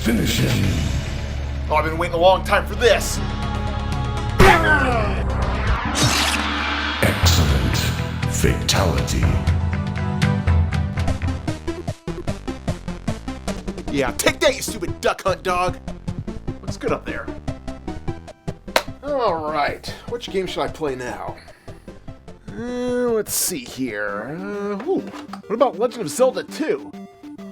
Finish him. Oh, I've been waiting a long time for this. Excellent. Fatality. Yeah, take that, you stupid duck hunt dog. Looks good up there. Alright, which game should I play now? Let's see here. What about Legend of Zelda 2?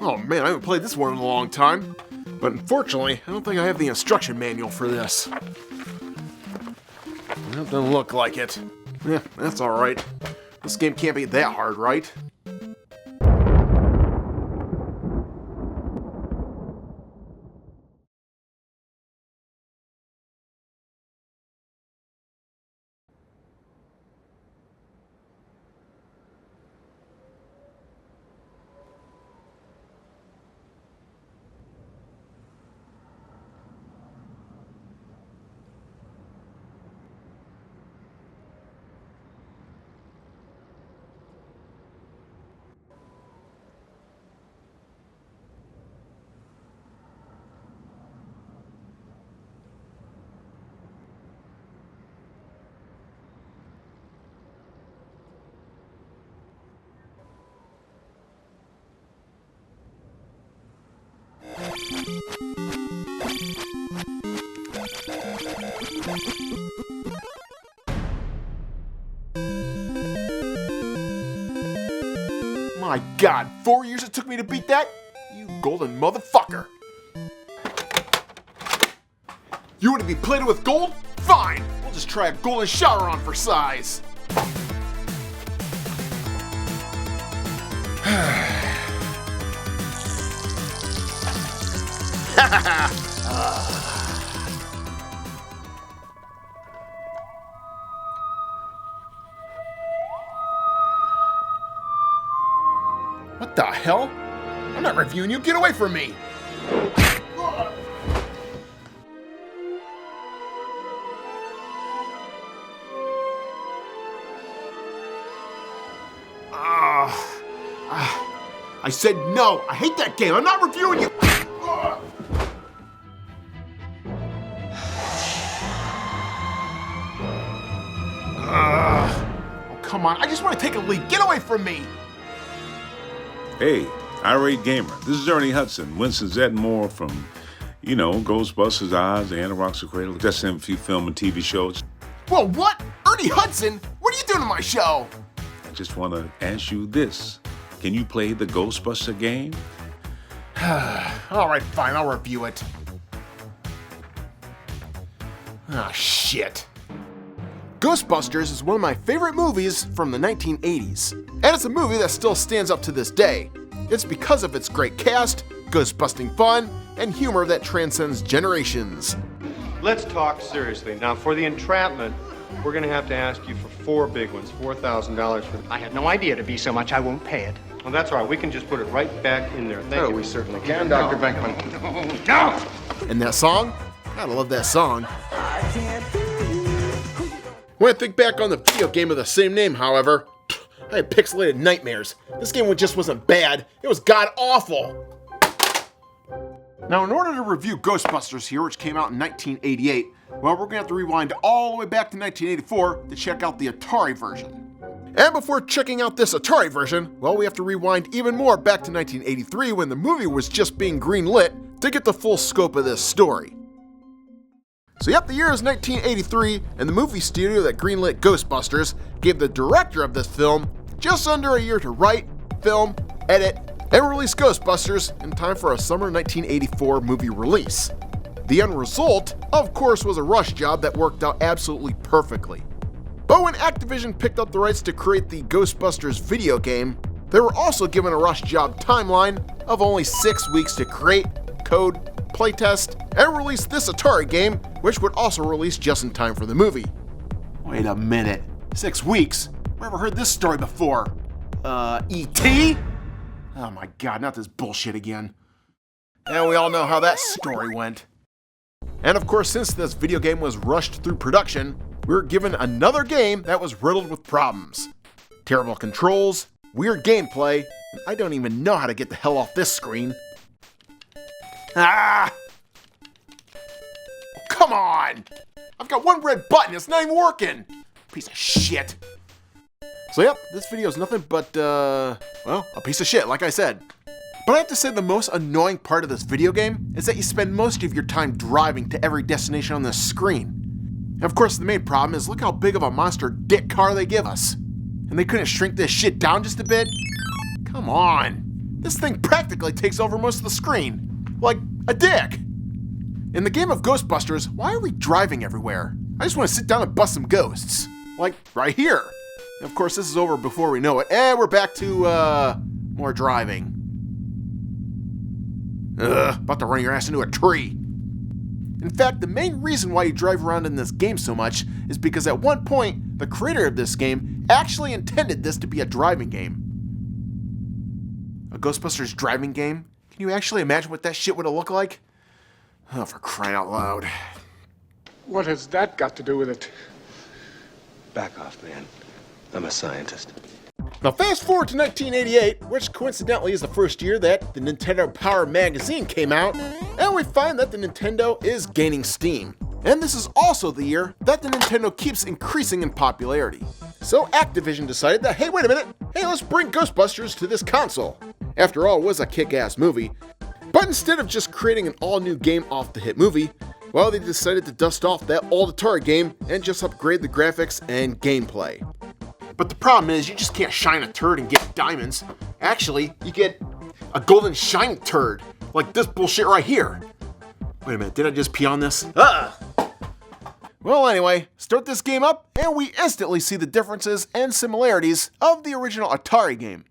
Oh man, I haven't played this one in a long time. But unfortunately, I don't think I have the instruction manual for this. Well, it doesn't look like it. Yeah, that's alright. This game can't be that hard, right? My God, 4 years it took me to beat that? You golden motherfucker! You want to be plated with gold? Fine! We'll just try a golden shower on for size! What the hell? I'm not reviewing you, get away from me! I said no! I hate that game! I'm not reviewing you! Oh, come on, I just want to take a leak! Get away from me! Hey, Irate Gamer. This is Ernie Hudson, Winston Zedmore from, Ghostbusters, Oz, Anorak's Cradle, just in a few film and TV shows. Whoa, what? Ernie Hudson? What are you doing on my show? I just want to ask you this. Can you play the Ghostbuster game? Alright, fine, I'll review it. Ah, shit. Ghostbusters is one of my favorite movies from the 1980s, and it's a movie that still stands up to this day. It's because of its great cast, ghost-busting fun, and humor that transcends generations. Let's talk seriously. Now, for the entrapment, we're going to have to ask you for 4 big ones, $4,000 for I had no idea it'd be so much. I won't pay it. Well, that's all right. We can just put it right back in there. Thank you. We certainly can, Dr. Venkman. No! And that song? Gotta love that song. When I think back on the video game of the same name, however, I had pixelated nightmares. This game just wasn't bad, it was god-awful. Now, in order to review Ghostbusters here, which came out in 1988, well, we're gonna have to rewind all the way back to 1984 to check out the Atari version. And before checking out this Atari version, well, we have to rewind even more back to 1983 when the movie was just being greenlit to get the full scope of this story. So yep, the year is 1983, and the movie studio that greenlit Ghostbusters gave the director of this film just under a year to write, film, edit, and release Ghostbusters in time for a summer 1984 movie release. The end result, of course, was a rush job that worked out absolutely perfectly. But when Activision picked up the rights to create the Ghostbusters video game, they were also given a rush job timeline of only 6 weeks to create, code, playtest, and release this Atari game, which would also release just in time for the movie. Wait a minute, 6 weeks? Never heard this story before. E.T.? Oh my god, not this bullshit again. And we all know how that story went. And of course, since this video game was rushed through production, we were given another game that was riddled with problems. Terrible controls, weird gameplay, and I don't even know how to get the hell off this screen. Ah! come on! I've got one red button, it's not even working! Piece of shit. So yep, this video is nothing but, well, a piece of shit, like I said. But I have to say the most annoying part of this video game is that you spend most of your time driving to every destination on the screen. And of course, the main problem is look how big of a monster dick car they give us. And they couldn't shrink this shit down just a bit? Come on. This thing practically takes over most of the screen. Like a dick. In the game of Ghostbusters, why are we driving everywhere? I just want to sit down and bust some ghosts. Like, right here. And of course, this is over before we know it. And we're back to, more driving. About to run your ass into a tree. In fact, the main reason why you drive around in this game so much is because at one point, the creator of this game actually intended this to be a driving game. A Ghostbusters driving game? Can you actually imagine what that shit would have looked like? Oh, for crying out loud. What has that got to do with it? Back off, man. I'm a scientist. Now fast forward to 1988, which coincidentally is the first year that the Nintendo Power magazine came out, and we find that the Nintendo is gaining steam. And this is also the year that the Nintendo keeps increasing in popularity. So Activision decided that, hey, wait a minute, hey, let's bring Ghostbusters to this console. After all, it was a kick-ass movie. But instead of just creating an all-new game off the hit movie, well, they decided to dust off that old Atari game and just upgrade the graphics and gameplay. But the problem is, you just can't shine a turd and get diamonds. Actually, you get a golden shiny turd, like this bullshit right here. Wait a minute, did I just pee on this? Well, anyway, start this game up, and we instantly see the differences and similarities of the original Atari game.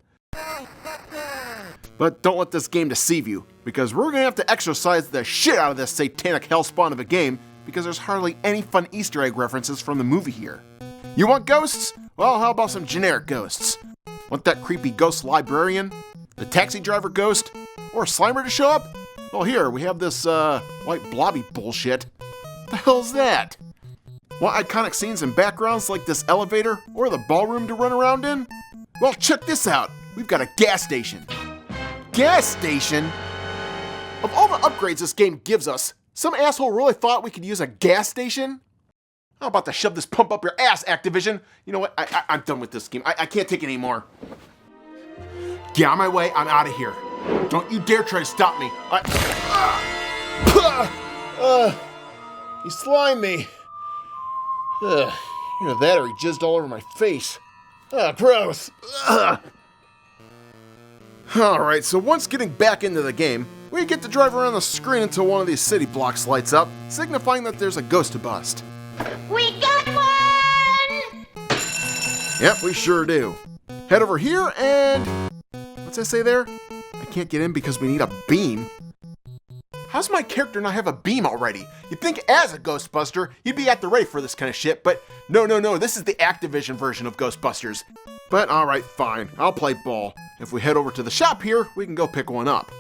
But don't let this game deceive you, because we're gonna have to exercise the shit out of this satanic hellspawn of a game, because there's hardly any fun Easter egg references from the movie here. You want ghosts? Well, how about some generic ghosts? Want that creepy ghost librarian? The taxi driver ghost? Or Slimer to show up? Well, here, we have this, white blobby bullshit. What the hell is that? Want iconic scenes and backgrounds like this elevator or the ballroom to run around in? Well, check this out. We've got a gas station. Gas station? Of all the upgrades this game gives us, some asshole really thought we could use a gas station? I'm about to shove this pump up your ass, Activision. You know what? I'm done with this game. I can't take it anymore. Get out of my way. I'm out of here. Don't you dare try to stop me. He slimed me. You know that, or he jizzed all over my face. Gross. Alright, so once getting back into the game, we get to drive around the screen until one of these city blocks lights up, signifying that there's a ghost to bust. We got one! Yep, we sure do. Head over here and... what's that say there? I can't get in because we need a beam. How's my character not have a beam already? You'd think as a Ghostbuster, you'd be at the ready for this kind of shit, but no, this is the Activision version of Ghostbusters. But alright, fine, I'll play ball. If we head over to the shop here, we can go pick one up.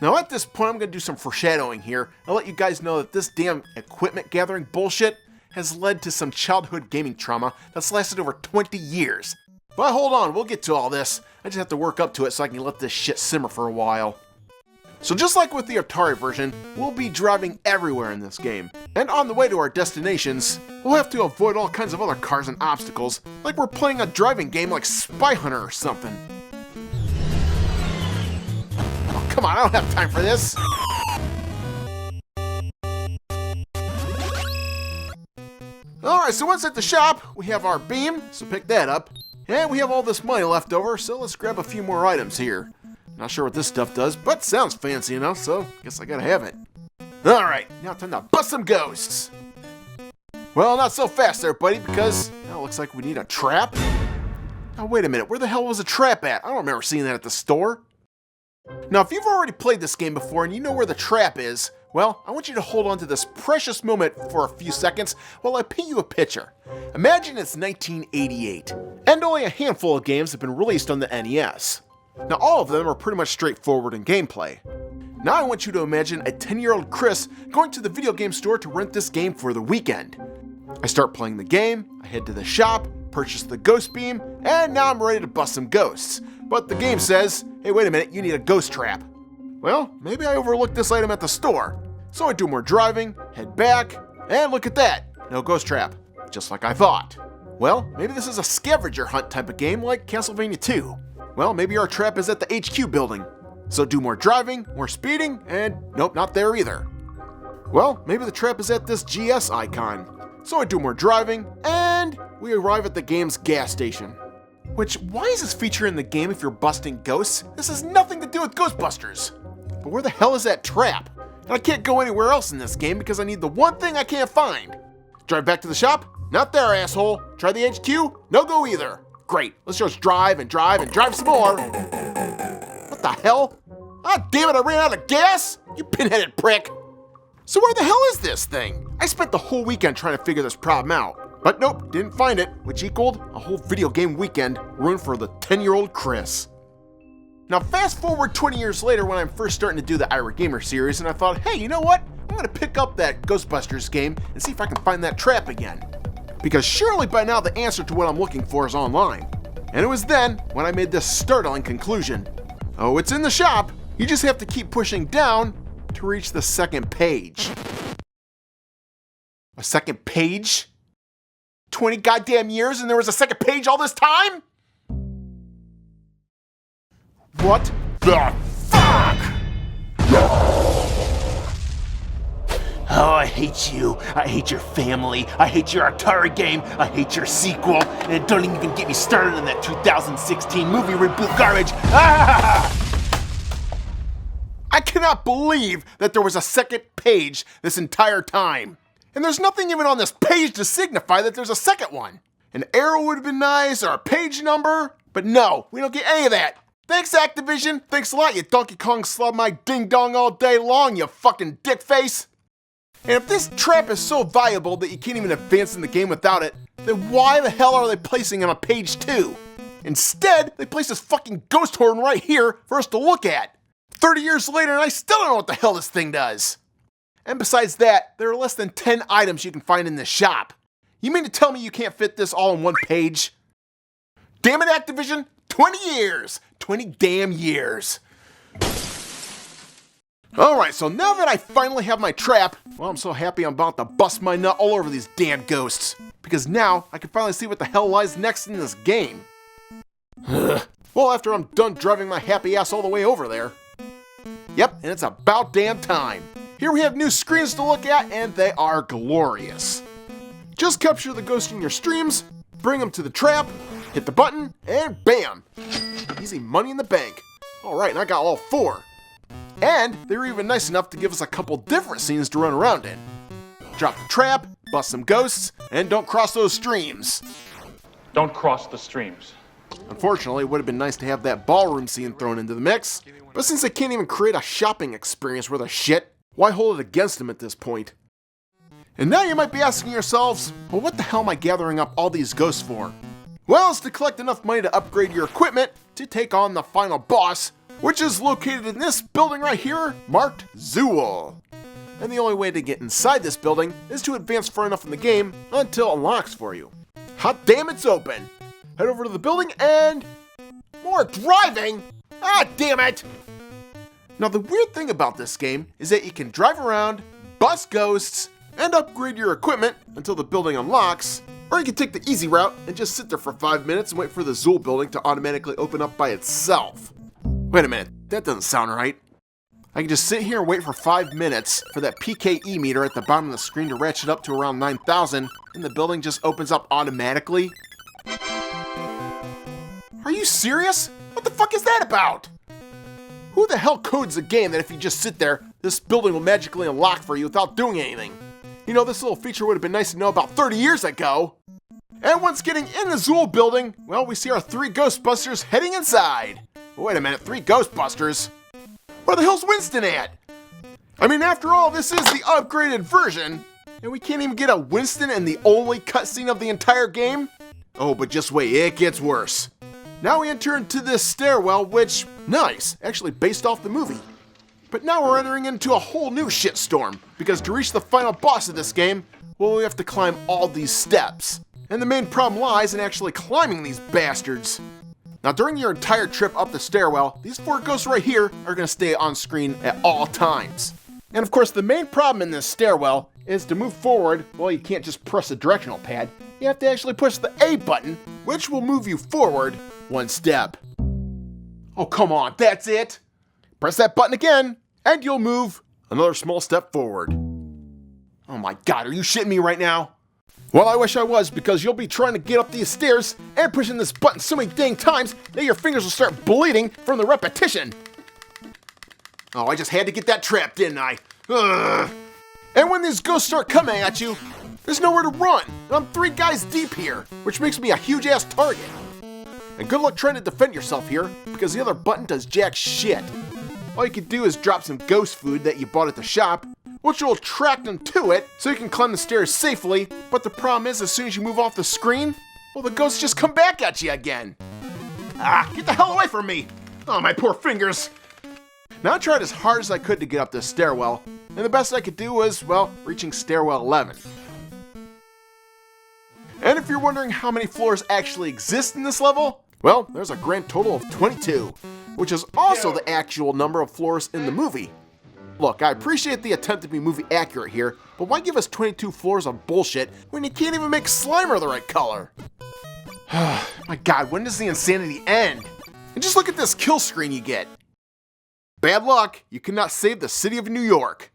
Now at this point, I'm going to do some foreshadowing here. I'll let you guys know that this damn equipment gathering bullshit has led to some childhood gaming trauma that's lasted over 20 years. But hold on, we'll get to all this. I just have to work up to it so I can let this shit simmer for a while. So just like with the Atari version, we'll be driving everywhere in this game. And on the way to our destinations, we'll have to avoid all kinds of other cars and obstacles, like we're playing a driving game like Spy Hunter or something. Oh, come on, I don't have time for this! Alright, so once at the shop, we have our beam, so pick that up. And we have all this money left over, so let's grab a few more items here. Not sure what this stuff does, but sounds fancy enough, so guess I gotta have it. Alright, now time to bust some ghosts! Well, not so fast there, buddy, because now it looks like we need a trap. Now wait a minute, where the hell was a trap at? I don't remember seeing that at the store. Now if you've already played this game before and you know where the trap is, well, I want you to hold on to this precious moment for a few seconds while I paint you a picture. Imagine it's 1988, and only a handful of games have been released on the NES. Now all of them are pretty much straightforward in gameplay. Now I want you to imagine a 10-year-old Chris going to the video game store to rent this game for the weekend. I start playing the game, I head to the shop, purchase the ghost beam, and now I'm ready to bust some ghosts. But the game says, hey wait a minute, you need a ghost trap. Well, maybe I overlooked this item at the store. So I do more driving, head back, and look at that, no ghost trap, just like I thought. Well, maybe this is a scavenger hunt type of game like Castlevania 2. Well, maybe our trap is at the HQ building. So do more driving, more speeding, and nope, not there either. Well, maybe the trap is at this GS icon. So I do more driving, and we arrive at the game's gas station. Which, why is this feature in the game if you're busting ghosts? This has nothing to do with Ghostbusters. But where the hell is that trap? And I can't go anywhere else in this game because I need the one thing I can't find. Drive back to the shop? Not there, asshole. Try the HQ? No go either. Great, let's just drive and drive and drive some more. What the hell? Ah, damn it, I ran out of gas? You pinheaded prick. So where the hell is this thing? I spent the whole weekend trying to figure this problem out. But nope, didn't find it, which equaled a whole video game weekend ruined for the 10-year-old Chris. Now fast forward 20 years later when I'm first starting to do the Irate Gamer series, and I thought, hey, you know what? I'm gonna pick up that Ghostbusters game and see if I can find that trap again. Because surely by now the answer to what I'm looking for is online. And it was then when I made this startling conclusion. Oh, it's in the shop. You just have to keep pushing down to reach the second page. A second page? 20 goddamn years and there was a second page all this time? What the fuck? Oh, I hate you. I hate your family. I hate your Atari game. I hate your sequel. And don't even get me started on that 2016 movie reboot garbage. Ah! I cannot believe that there was a second page this entire time. And there's nothing even on this page to signify that there's a second one. An arrow would have been nice, or a page number, but no, we don't get any of that. Thanks, Activision. Thanks a lot, you Donkey Kong slub my ding-dong all day long, you fucking dick face. And if this trap is so valuable that you can't even advance in the game without it, then why the hell are they placing it on page 2? Instead, they place this fucking ghost horn right here for us to look at. 30 years later and I still don't know what the hell this thing does. And besides that, there are less than 10 items you can find in this shop. You mean to tell me you can't fit this all in one page? Damn it, Activision! 20 years! 20 damn years! Alright, so now that I finally have my trap, well, I'm so happy I'm about to bust my nut all over these damn ghosts. Because now, I can finally see what the hell lies next in this game. Well, after I'm done driving my happy ass all the way over there. Yep, and it's about damn time. Here we have new screens to look at, and they are glorious. Just capture the ghost in your streams, bring them to the trap, hit the button, and bam! Easy money in the bank. Alright, and I got all 4. And they were even nice enough to give us a couple different scenes to run around in. Drop the trap, bust some ghosts, and don't cross those streams. Don't cross the streams. Unfortunately, it would have been nice to have that ballroom scene thrown into the mix, but since they can't even create a shopping experience worth a shit, why hold it against them at this point? And now you might be asking yourselves, well, what the hell am I gathering up all these ghosts for? Well, it's to collect enough money to upgrade your equipment to take on the final boss, which is located in this building right here, marked Zool. And the only way to get inside this building is to advance far enough in the game until it unlocks for you. Hot damn, it's open! Head over to the building and... more driving? Ah, damn it! Now the weird thing about this game is that you can drive around, bust ghosts, and upgrade your equipment until the building unlocks, or you can take the easy route and just sit there for 5 minutes and wait for the Zool building to automatically open up by itself. Wait a minute, that doesn't sound right. I can just sit here and wait for 5 minutes for that PKE meter at the bottom of the screen to ratchet up to around 9,000, and the building just opens up automatically? Are you serious? What the fuck is that about? Who the hell codes a game that if you just sit there, this building will magically unlock for you without doing anything? You know, this little feature would have been nice to know about 30 years ago. And once getting in the Zool building, well, we see our 3 Ghostbusters heading inside. Wait a minute, 3 Ghostbusters? Where the hell's Winston at? I mean, after all, this is the upgraded version, and we can't even get a Winston in the only cutscene of the entire game? Oh, but just wait, it gets worse. Now we enter into this stairwell, which, nice, actually based off the movie. But now we're entering into a whole new shitstorm, because to reach the final boss of this game, well, we have to climb all these steps. And the main problem lies in actually climbing these bastards. Now during your entire trip up the stairwell, these 4 ghosts right here are going to stay on screen at all times. And of course, the main problem in this stairwell is to move forward, well, you can't just press the directional pad. You have to actually push the A button, which will move you forward one step. Oh, come on, that's it. Press that button again, and you'll move another small step forward. Oh my God, are you shitting me right now? Well, I wish I was, because you'll be trying to get up these stairs and pushing this button so many dang times that your fingers will start bleeding from the repetition. Oh, I just had to get that trap, didn't I? Ugh. And when these ghosts start coming at you, there's nowhere to run. And I'm 3 guys deep here, which makes me a huge-ass target. And good luck trying to defend yourself here, because the other button does jack shit. All you can do is drop some ghost food that you bought at the shop, which will attract them to it, so you can climb the stairs safely. But the problem is, as soon as you move off the screen, well, the ghosts just come back at you again. Ah, get the hell away from me! Oh, my poor fingers. Now I tried as hard as I could to get up this stairwell, and the best I could do was, well, reaching stairwell 11. And if you're wondering how many floors actually exist in this level, well, there's a grand total of 22, which is also the actual number of floors in the movie. Look, I appreciate the attempt to be movie accurate here, but why give us 22 floors of bullshit when you can't even make Slimer the right color? My God, when does the insanity end? And just look at this kill screen you get. Bad luck, you cannot save the city of New York.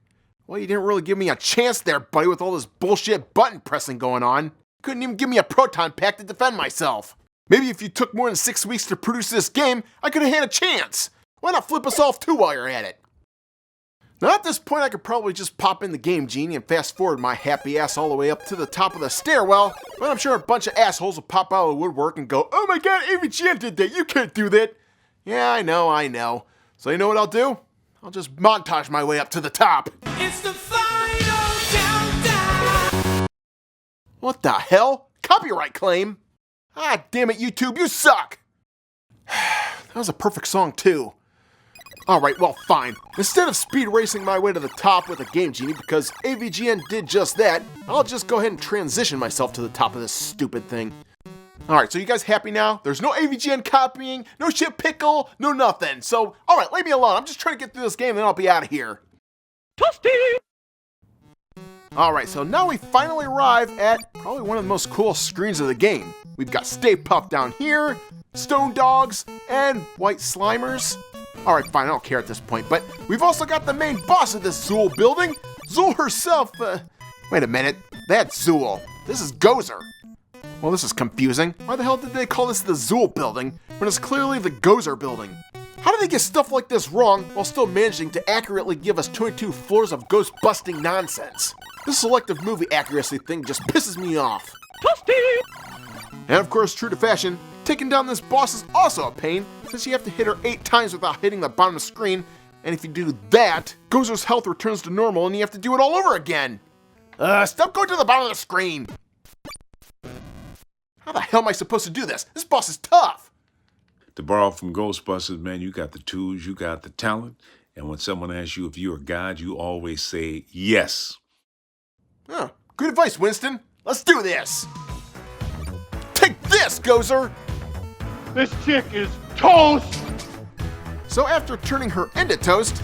Well, you didn't really give me a chance there, buddy, with all this bullshit button pressing going on. Couldn't even give me a proton pack to defend myself. Maybe if you took more than 6 weeks to produce this game, I could have had a chance. Why not flip us off too while you're at it? Now at this point, I could probably just pop in the Game Genie and fast forward my happy ass all the way up to the top of the stairwell, but I'm sure a bunch of assholes will pop out of the woodwork and go, "Oh my God, AVGN did that, you can't do that." Yeah, I know. So you know what I'll do? I'll just montage my way up to the top. It's the final countdown. What the hell? Copyright claim? Ah, damn it, YouTube, you suck! That was a perfect song, too. Alright, well, fine. Instead of speed racing my way to the top with a Game Genie, because AVGN did just that, I'll just go ahead and transition myself to the top of this stupid thing. Alright, so you guys happy now? There's no AVGN copying, no shit pickle, no nothing. So, alright, leave me alone. I'm just trying to get through this game and then I'll be out of here. Toasty! Alright, so now we finally arrive at probably one of the most cool screens of the game. We've got Stay Puft down here, Stone Dogs, and White Slimers. Alright, fine, I don't care at this point, but we've also got the main boss of this Zool building, Zool herself. Wait a minute, that's Zool. This is Gozer. Well, this is confusing. Why the hell did they call this the Zool building when it's clearly the Gozer building? How did they get stuff like this wrong while still managing to accurately give us 22 floors of ghost-busting nonsense? This selective movie accuracy thing just pisses me off. Toasty! And of course, true to fashion, taking down this boss is also a pain, since you have to hit her 8 times without hitting the bottom of the screen, and if you do that, Gozer's health returns to normal and you have to do it all over again. Stop going to the bottom of the screen! How the hell am I supposed to do this? This boss is tough! To borrow from Ghostbusters, man, you got the tools, you got the talent, and when someone asks you if you're a god, you always say yes. Oh, good advice, Winston. Let's do this! Take this, Gozer! This chick is toast! So after turning her into toast,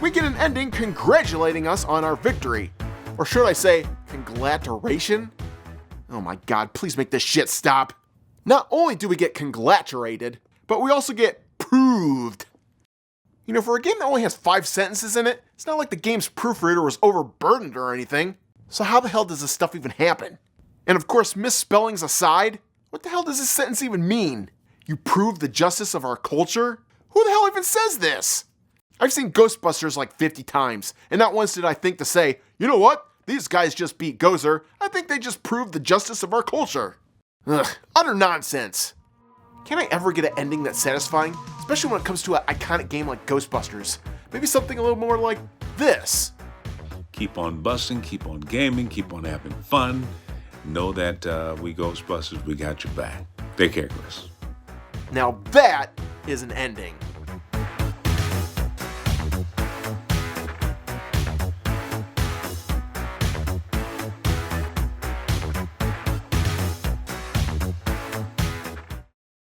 we get an ending congratulating us on our victory. Or should I say, congratulation? Oh my God, please make this shit stop. Not only do we get congratulated, but we also get proved. You know, for a game that only has 5 sentences in it, it's not like the game's proofreader was overburdened or anything. So how the hell does this stuff even happen? And of course, misspellings aside, what the hell does this sentence even mean? You prove the justice of our culture? Who the hell even says this? I've seen Ghostbusters like 50 times, and not once did I think to say, you know what? These guys just beat Gozer. I think they just proved the justice of our culture. Ugh, utter nonsense. Can I ever get an ending that's satisfying? Especially when it comes to an iconic game like Ghostbusters. Maybe something a little more like this. Keep on busting, keep on gaming, keep on having fun. Know that we Ghostbusters, we got your back. Take care, Chris. Now that is an ending.